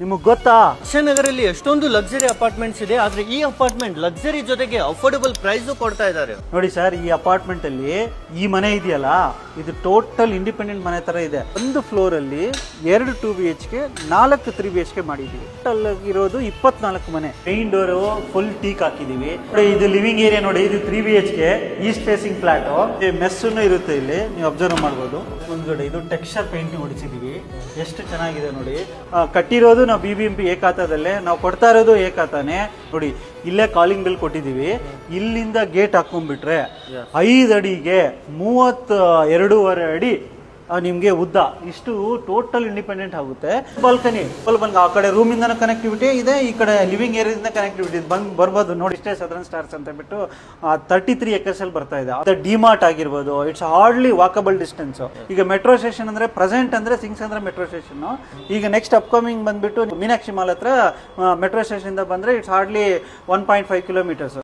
ನಿಮಗೆ ಗೊತ್ತಾ ನಗರಲ್ಲಿ ಎಷ್ಟೊಂದು ಲಕ್ಸರಿ ಅಪಾರ್ಟ್ಮೆಂಟ್ಸ್ ಇದೆ, ಆದ್ರೆ ಈ ಅಪಾರ್ಟ್ಮೆಂಟ್ ಲಕ್ಸರಿ ಜೊತೆಗೆ ಅಫೋರ್ಡಬಲ್ ಪ್ರೈಸ್ ಕೊಡ್ತಾ ಇದ್ದಾರೆ. ನೋಡಿ ಸರ್, ಈ ಅಪಾರ್ಟ್ಮೆಂಟ್ ಅಲ್ಲಿ ಈ ಮನೆ ಇದೆಯಲ್ಲ, ಇದು ಟೋಟಲ್ ಇಂಡಿಪೆಂಡೆಂಟ್ ಮನೆ ತರ ಇದೆ. ಒಂದು ಫ್ಲೋರ್ ಅಲ್ಲಿ 2 2BHK 4 3BHK ಮಾಡಿದೀವಿ. ಟೋಟಲ್ ಇರೋದು 24 ಮನೆ. ಮೇನ್ ಡೋರ್ ಫುಲ್ ಟೀಕ್ ಹಾಕಿದೀವಿ. ಇದು ಲಿವಿಂಗ್ ಏರಿಯಾ ನೋಡಿ, ಇದು 3BHK East facing flat. Mess ಇರುತ್ತೆ ಇಲ್ಲಿ, ನೀವು ಅಬ್ಸರ್ವ್ ಮಾಡ್ಬೋದು. ಮುಂದ್ಗಡೆ ಇದು ಟೆಕ್ಸ್ಚರ್ ಪೇಂಟಿಂಗ್ ಹೊಡಿಸಿದೀವಿ, ಎಷ್ಟು ಚೆನ್ನಾಗಿದೆ ನೋಡಿ. ಕಟ್ಟಿರೋದು ನಾವು BBMP ಏಕಾತದಲ್ಲೇ, ನಾವು ಕೊಡ್ತಾ ಇರೋದು ಏಕಾತಾನೆ ನೋಡಿ. ಇಲ್ಲೇ ಕಾಲಿಂಗ್ ಬೆಲ್ ಕೊಟ್ಟಿದೀವಿ. ಇಲ್ಲಿಂದ ಗೇಟ್ ಹಾಕೊಂಡ್ಬಿಟ್ರೆ 5 ಅಡಿಗೆ 32.5 ಅಡಿ ನಿಮ್ಗೆ ಉದ್ದ. ಇಷ್ಟು ಟೋಟಲ್ ಇಂಡಿಪೆಂಡೆಂಟ್ ಆಗುತ್ತೆ. ಬಾಲ್ಕನಿ ಆ ಕಡೆ ರೂಮ್ ಇಂದ ಕನೆಕ್ಟಿವಿಟಿ ಇದೆ, ಈ ಕಡೆ ಲಿವಿಂಗ್ ಏರಿಯಾದಿಂದ ಕನೆಕ್ಟಿವಿಟಿ ಬರ್ಬೋದು ನೋಡಿ. ಇಷ್ಟೇ ಸದರ್ನ್ ಸ್ಟಾರ್ಸ್ ಅಂತ ಬಿಟ್ಟು 33 acres ಅಲ್ಲಿ ಬರ್ತಾ ಇದೆ. ಅದು ಡಿಮಾರ್ಟ್ ಆಗಿರ್ಬೋದು, ಇಟ್ಸ್ ಹಾರ್ಡ್ಲಿ ವಾಕಬಲ್ ಡಿಸ್ಟೆನ್ಸ್. ಈಗ ಮೆಟ್ರೋ ಸ್ಟೇಷನ್ ಅಂದ್ರೆ ಪ್ರೆಸೆಂಟ್ ಅಂದ್ರೆ ಸಿಂಗ್ಸ್ ಅಂದ್ರೆ ಮೆಟ್ರೋ ಸ್ಟೇಷನ್. ಈಗ ನೆಕ್ಸ್ಟ್ ಅಪ್ಕಮಿಂಗ್ ಬಂದ್ಬಿಟ್ಟು ಮೀನಾಕ್ಷಿ ಮಾಲ್ ಹತ್ರ ಮೆಟ್ರೋ ಸ್ಟೇಷನ್ ಇಂದ ಬಂದ್ರೆ ಇಟ್ಸ್ ಹಾರ್ಡ್ಲಿ 1.5 kilometers.